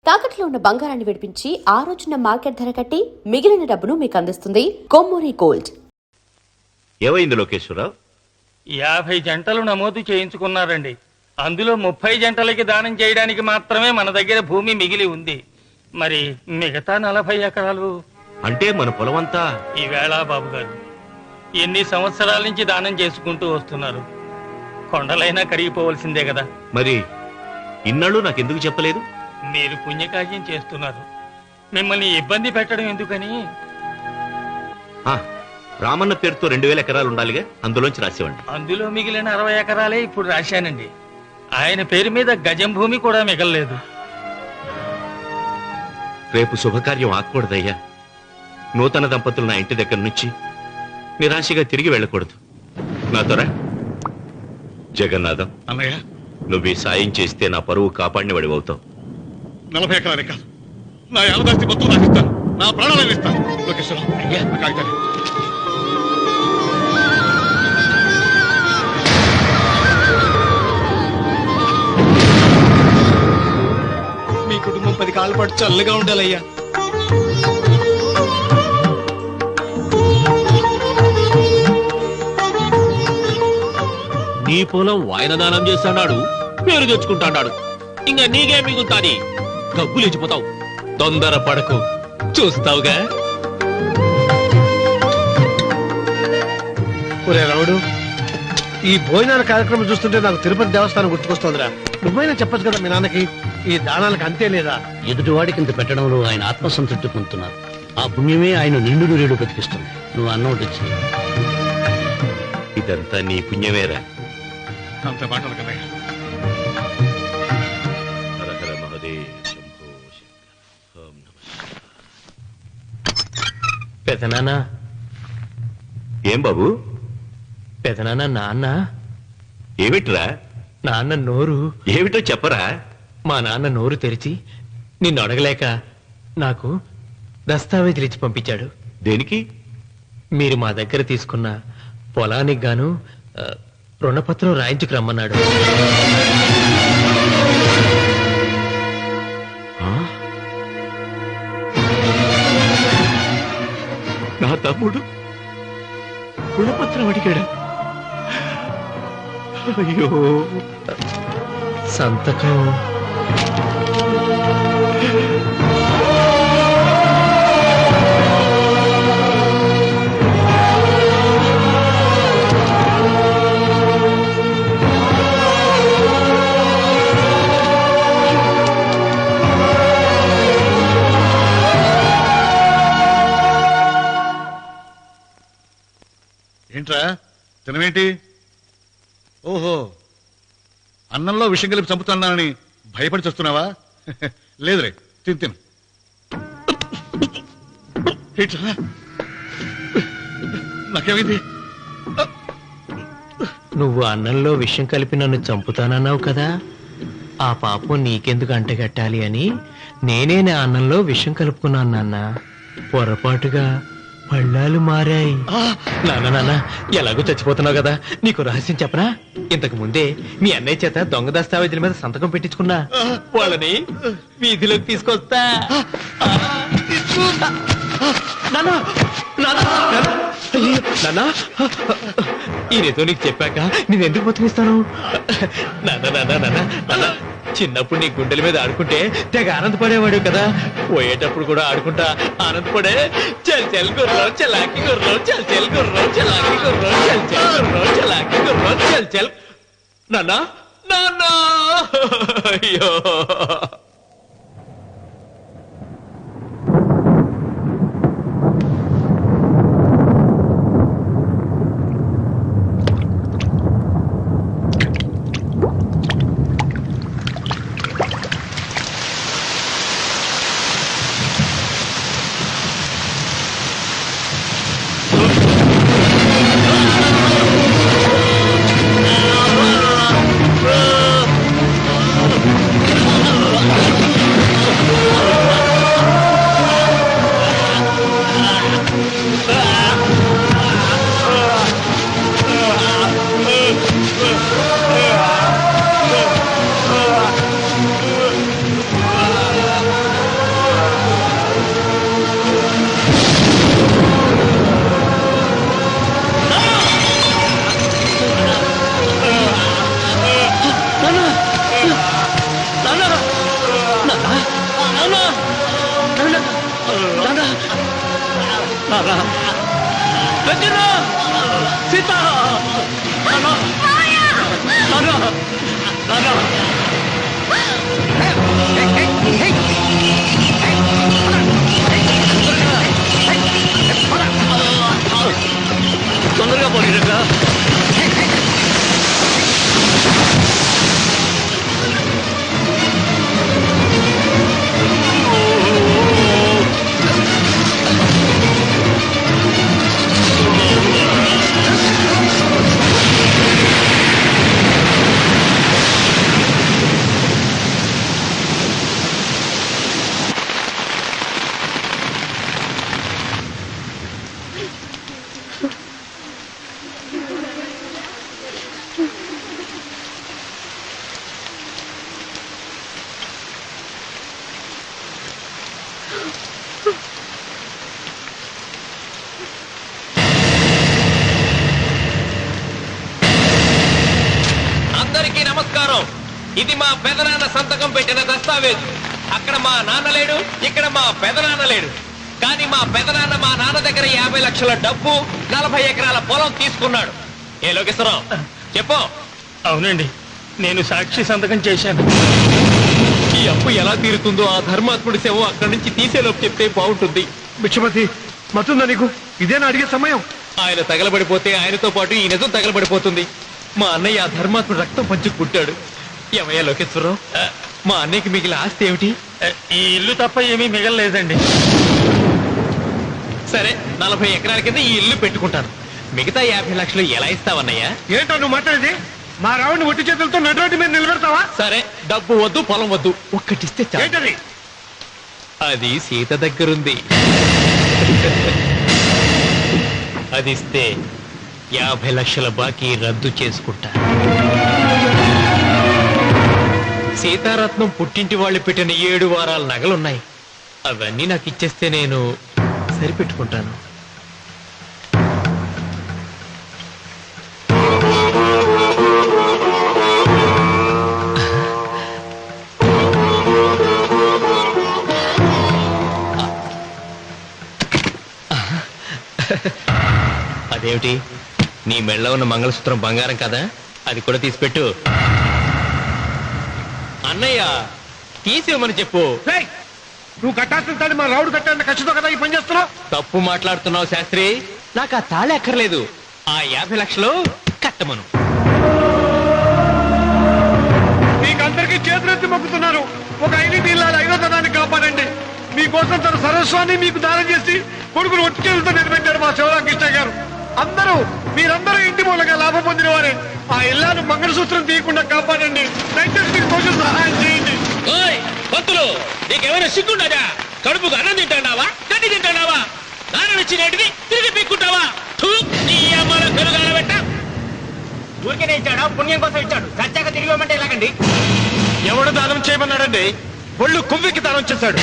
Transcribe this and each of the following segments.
తాకట్లో ఉన్న బంగారాన్ని విడిపించి ఆ రోజున మార్కెట్ ధర కట్టి మిగిలిన డబ్బును మీకు అందిస్తుంది కొమ్మూరి గోల్డ్. ఏమైంది లోకేశ్వరరావు? 50 జంటలు నమోదు చేయించుకున్నారండి. అందులో 30 జంటలకి దానం చేయడానికి మాత్రమే మన దగ్గర భూమి మిగిలి ఉంది. మరి మిగతా 40 ఎకరాలు అంటే మన పొలమంతా ఈవేళ బాబు గారు ఎన్ని సంవత్సరాల నుంచి దానం చేసుకుంటూ వస్తున్నారు. కొండలైనా కరిగిపోవలసిందే కదా. మరి ఇన్నాళ్ళు నాకెందుకు చెప్పలేదు? మీరు పుణ్యకార్యం చేస్తున్నారు, మిమ్మల్ని ఇబ్బంది పెట్టడం ఎందుకని. రామన్న పేరుతో 2000 ఎకరాలు ఉండాలిగా, అందులోంచి రాసేవండి. అందులో మిగిలిన 60 ఎకరాలే ఇప్పుడు రాశానండి. ఆయన పేరు మీద గజం భూమి కూడా మిగలలేదు. రేపు శుభకార్యం ఆకూడదయ్యా. నూతన దంపతులు నా ఇంటి దగ్గర నుంచి నిరాశగా తిరిగి వెళ్ళకూడదు. నాతోరా జగన్నాథం అన్నయ్య, నువ్వు ఈ సాయం చేస్తే నా పరువు కాపాడిన వాడివవుతావు. 40 ఎకరాలే కాదు, నా యావదాస్తి మొత్తం నాకు ఇస్తాను, నా ప్రాణాలను ఇస్తాను. లోకేశ్వరం, అయ్యా నా కాగితాలు. మీ కుటుంబం 10 కాళ్ళ పాటు చల్లగా ఉండాలయ్యా. నీ పొలం వాయన దానం చేస్తాడు, పేరు తెచ్చుకుంటాడు. ఇంకా నీకే మిగులుతాది, గబ్బు లేచిపోతావు. తొందర పడకు, చూస్తావుగా. ఒరే రావుడు, ఈ భోజనాల కార్యక్రమం చూస్తుంటే నాకు తిరుపతి దేవస్థానం గుర్తుకొస్తోందిరా. నువ్వైనా చెప్పచ్చు కదా మీ నాన్నకి, ఈ దానాలకు అంతే లేదా? ఎదుటివాడికి ఇంత పెట్టడంలో ఆయన ఆత్మసంతృప్తి పొందుతున్నారు. ఆ పుణ్యమే ఆయన నిండు నూరేడు బతికిస్తుంది. నువ్వు అన్నం వచ్చి ఇదంతా నీ పుణ్యమేరా. అంత మాటలు కదయ్యా. హర హర మహదేవ్ శంభో శంకర. ఓం నమః. పెదనాన్న, ఏం బాబు? పెదనాన్న, నాన్న ఏమిట్రా? నాన్న నోరు. ఏమిటో చెప్పరా? మా నాన్న నోరు తెరిచి నిన్ను అడగలేక నాకు దస్తావేజీలు ఇచ్చి పంపించాడు. దేనికి? మీరు మా దగ్గర తీసుకున్న పొలానికి గాను రుణపత్రం రాయించుకు రమ్మన్నాడు. నా తమ్ముడు రుణపత్రం అడిగాడా? అయ్యో, సంతకం ఏంట్రా తినవేంటి? ఓహో, అన్నంలో విషం కలిపి చంపుతున్నానని భయపడి చూస్తున్నావా? లేదురే, తిను తిను. ఏంట్రా, నాకేమైంది? నువ్వు అన్నంలో విషం కలిపి నన్ను చంపుతానన్నావు కదా, ఆ పాపం నీకెందుకు అంటగట్టాలి అని నేనే నా అన్నంలో విషం కలుపుకున్నాను నాన్న. పొరపాటుగా పళ్ళాలు మారాయి. నాన్న, ఎలాగో చచ్చిపోతున్నావు కదా, నీకు రహస్యం చెప్పనా? ఇంతకు ముందే మీ అన్నయ్య చేత దొంగ దస్తావేజీల మీద సంతకం పెట్టించుకున్నా. వాళ్ళని వీధిలోకి తీసుకొస్తా. నాన్న, ఈ రేతో నీకు చెప్పాక నేను ఎందుకు బతికిస్తాను? నాన్న, చిన్నప్పుడు నీ గుండెల మీద ఆడుకుంటే తెగ ఆనందపడేవాడు కదా, పోయేటప్పుడు కూడా ఆడుకుంటా ఆనందపడే. చల్ చల్ గుర్రం చలాకి గుర్రం, చల్ చల్ గుర్రం చలాకి గుర్రం, చల్ చల్ గుర్రం చలాకి గుర్రం, చల్ చల్. నాన్న, అయ్యో. సీత తొందరగా పోయినగా అందరికీ నమస్కారం. ఇది మా పెదనాన్న సంతకం పెట్టిన దస్తావేజు. అక్కడ మా నాన్న లేడు, ఇక్కడ మా పెదనాన్న లేడు. కానీ మా పెదనాన్న మా నాన్న దగ్గర 50 లక్షల డబ్బు, 40 ఎకరాల పొలం తీసుకున్నాడు. ఏ లోకేశ్వరరావు చెప్పు. అవునండి, నేను సాక్షి సంతకం చేశాను. ఈ అప్పు ఎలా తీరుతుందో ఆ ధర్మాత్ముడి శవం అక్కడి నుంచి తీసేలోపు చెప్తే బాగుంటుంది. బిక్షపతి మతుందా నీకు? ఇదేనా అడిగే సమయం? ఆయన తగలబడిపోతే ఆయనతో పాటు ఈ నిజం తగలబడిపోతుంది. మా అన్నయ్య ఆ ధర్మాత్ముడు రక్తం పంచుకుంటాడు. ఏమయ్యా లోకేశ్వరరావు, మా అన్నయ్యకి మిగిలిన ఆస్తి ఏమిటి? ఈ ఇల్లు తప్ప ఏమీ మిగలలేదండి. సరే, 40 ఎకరాల కింద ఈ ఇల్లు పెట్టుకుంటాను. మిగతా 50 లక్షలు ఎలా ఇస్తావన్నయ్యా? ఏంటో నువ్వు మాట్లాడేది? మా రావుని ఒట్టి చేతులతో నడురోడ్డు మీద నిలబెడతావా? సరే, డబ్బు వద్దు, పొలం వద్దు, ఒక్కటిస్తే చాలు. ఏంటది? అది సీత దగ్గరుంది. అది ఇస్తే 50 లక్షల బాకీ రద్దు చేసుకుంటా. సీతారత్నం పుట్టింటి వాళ్ళు పెట్టిన 7 వారాల నగలున్నాయి. అవన్నీ నాకు ఇచ్చేస్తే నేను సరిపెట్టుకుంటాను. అదేమిటి, నీ మెళ్ళ ఉన్న మంగళసూత్రం బంగారం కదా, అది కూడా తీసిపెట్టు. అన్నయ్య తీసేమని చెప్పు. రేయ్, నువ్వు కట్టాల్సిన తాడు మా రావుడు కట్టాలని ఖచ్చితంగా కదా ఈ పని చేస్తున్నావు? తప్పు మాట్లాడుతున్నావు శాస్త్రి. నాకు ఆ తాళి అక్కర్లేదు, ఆ 50 లక్షలు కట్టమను. మీకందరికీ చేతులెత్తి మొక్కుతున్నారు. ఒక ఐదు ఇల్లాల 5వ తరాన్ని కాపాడండి. మీకోసం తన సర్వస్వాన్ని మీకు దానం చేసి కొడుకును ఒట్టి చేతులతో నిలబెట్టారు మా శివరామకృష్ణ గారు. మీరందరూ ఇంటి మూలంగా లాభం పొందిన వారే. ఆ ఇల్లాను మంగళసూత్రం తీయకుండా కాపాడండి. దయచేసి మీకు కొంచెం సహాయం చేయండి. భక్తులు, నీకేమైనా సిగ్గుండదా? కడుపుకు అన్నం తింటాడావా, గడ్డి తింటాడావా? నాన్న ఇచ్చినట్టుది తిరిగి పీక్కుంటావా? ఊరికే ఇచ్చాడా? పుణ్యం కోసం ఇచ్చాడు. సత్యాక తిరిగి ఇవ్వమంటే ఎలాగండి? ఎవడు దానం చేయమన్నాడండి? ఒళ్ళు కొవ్వెక్కి దానం చేశాడు.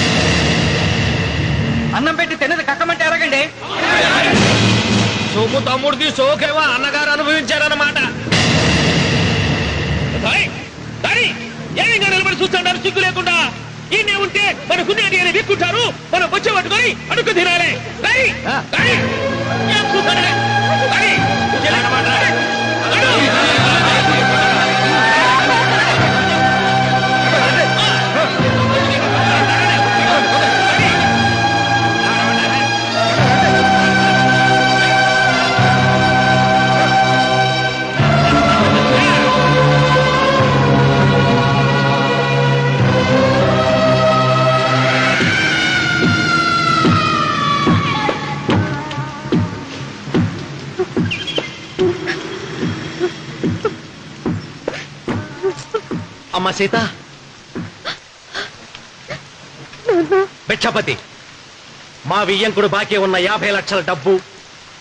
అన్నం పెట్టి తిన్నది కక్కమంటే ఎలాగండి? సోము తమ్ముడిది సోకేవా అన్నగారు అనుభవించారన్నమాట. ఏమైనా నిలబడి చూస్తాడారు సిగ్గు లేకుండా. ఈయనే ఉంటే మన కునేది అని విక్కుంటారు, మనం వచ్చే పట్టుకొని అడుగు తినాలి. ఏం చూస్తాడే? అమ్మ సీత, భిక్షపతి, మా వియ్యంకుడు బాకీ ఉన్న 50 లక్షల డబ్బు,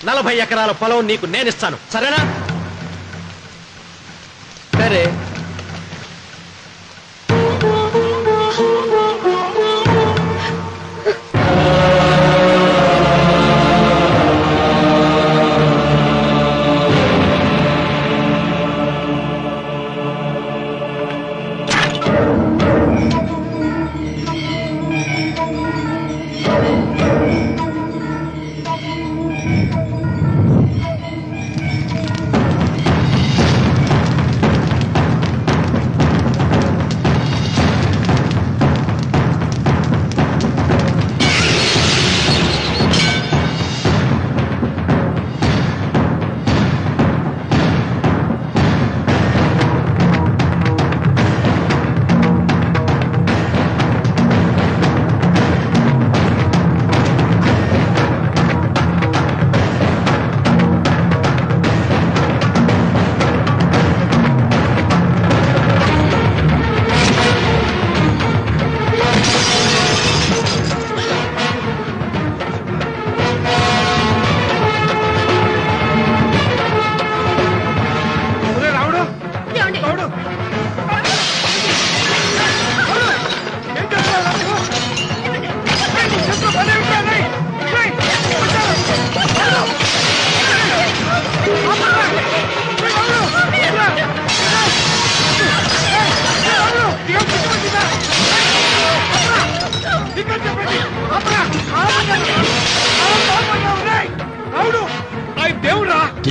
40 ఎకరాల పొలం నీకు నేనిస్తాను, సరేనా? సరే.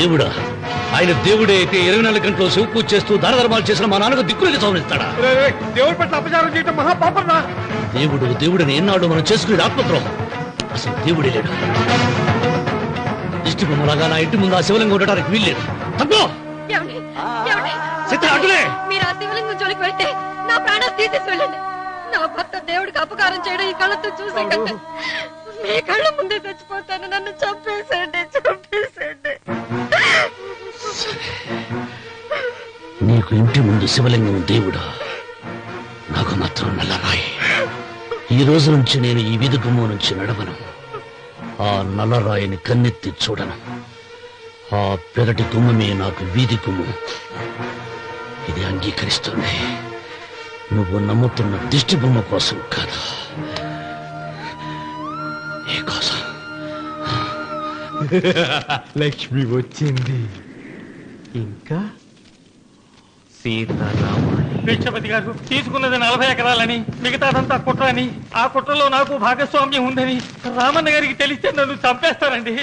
దేవుడా? ఆయన దేవుడే అయితే 24 గంటలు శివ పూజ చేస్తూ దాన ధర్మాలు చేసిన మా నాన్నకు దిక్కులకి సవరిస్తాడా? దేవుడి పట్ల అపచారం చేయటం మహాపాపరా. దేవుడిని ఎన్నాడు మనం చేసుకునేది ఆత్మద్రోహం. అసలు దేవుడే లేడు. దిష్టి బొమ్మలాగా నా ఇంటి ముందు ఆ శివలింగం ఉండటానికి వీల్లేదు. తప్పో మీరు ఆ శివలింగం జోలికి వెళ్తే నా ప్రాణాలు తీసేసి వెళ్ళండి. నా భర్త దేవుడికి అపకారం చేయడం ఈ కళ్ళతో చూసే కంటే మీ కళ్ళ ముందే చచ్చిపోతాను. నన్ను చంపేసేయండి. నీకు ఇంటి ముందు శివలింగం దేవుడా, నాకు మాత్రం నల్లరాయి. ఈ రోజు నుంచి నేను ఈ వీధి గుమ్మం నుంచి నడవను. ఆ నల్లరాయిని కన్నెత్తి చూడను. ఆ పెరటి గుమ్మమే నాకు వీధి గుమ్మం. ఇది అంగీకరిస్తుంది. నువ్వు నమ్ముతున్న దిష్టి బొమ్మ కోసం కాదు, నీ కోసం. లక్ష్మి వచ్చింది. ఇంకా సీతారాముడు. భిక్షపతి గారు తీసుకున్నది 40 ఎకరాలని, మిగతాదంతా కుట్ర అని, ఆ కుట్రలో నాకు భాగస్వామ్యం ఉందని రామన్న గారికి తెలిస్తే నన్ను చంపేస్తారండి.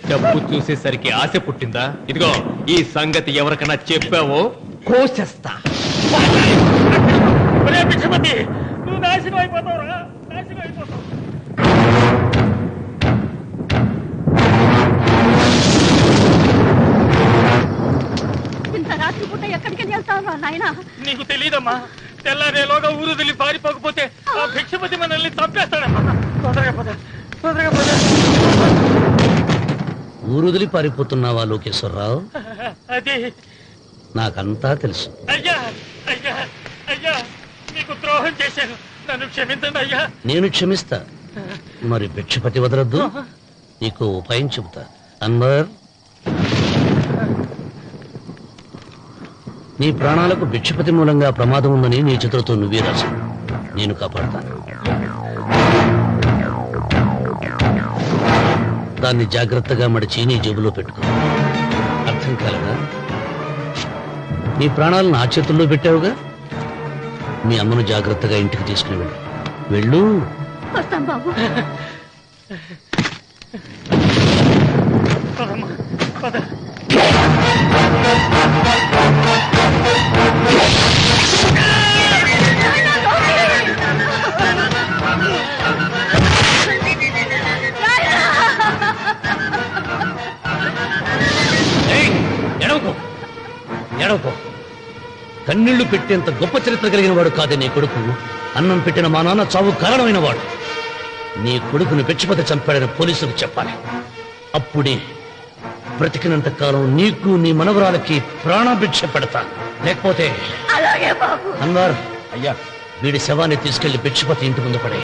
డబ్బు చూసేసరికి ఆశ పుట్టిందా? ఇదిగో ఈ సంగతి ఎవరికైనా చెప్పావో కోసేస్తా. ఒరే భిక్షపతి, నువ్వు నాశనం అయిపోతావురా, నాశనం అయిపోతావు. ఇంత రాత్రి పూట ఎక్కడికి వెళ్తావు నాయనా? నీకు తెలీదమ్మా, తెల్లారేలోగా ఊరు వదిలి పారిపోకపోతే ఆ భిక్షపతి మనల్ని చంపేస్తాడమ్మా. తొందరగా పద, తొందరగా పద. ఊరుదిలి పారిపోతున్నావా లోకేశ్వరరావు? అది నాకంతా తెలుసు. అయ్యా అయ్యా అయ్యా, మీకు ద్రోహం చేశాను, నన్ను క్షమించండి అయ్యా. నేను క్షమిస్తా. మరి భిక్షపతి వదలొద్దు. నీకు ఉపాయం చెబుతా. అన్వర్, నీ ప్రాణాలకు భిక్షపతి మూలంగా ప్రమాదం ఉందని నీ చేతులతో నువ్వే రాసు. నేను కాపాడతాను. దాన్ని జాగ్రత్తగా మడిచి నీ జేబులో పెట్టుకో. అర్థం కాలేదా? నీ ప్రాణాలను ఆ చేతుల్లో పెట్టావుగా. మీ అమ్మను జాగ్రత్తగా ఇంటికి తీసుకుని వెళ్ళు. వెళ్ళు. వస్తాం బాబు. పదమ్మా, పద. ఎడవకో. కన్నీళ్లు పెట్టేంత గొప్ప చరిత్ర కలిగిన వాడు కాదే నీ కొడుకు. అన్నం పెట్టిన మా నాన్న చావు కారణమైన వాడు. నీ కొడుకును భిక్షపతి చంపాడని పోలీసులకు చెప్పాలి. అప్పుడే బ్రతికినంత కాలం నీకు నీ మనవరాలకి ప్రాణభిక్ష పెడతా. లేకపోతే అన్వర్, అయ్యా, వీడి శవాన్ని తీసుకెళ్లి భిక్షపతి ఇంటి ముందు పడే.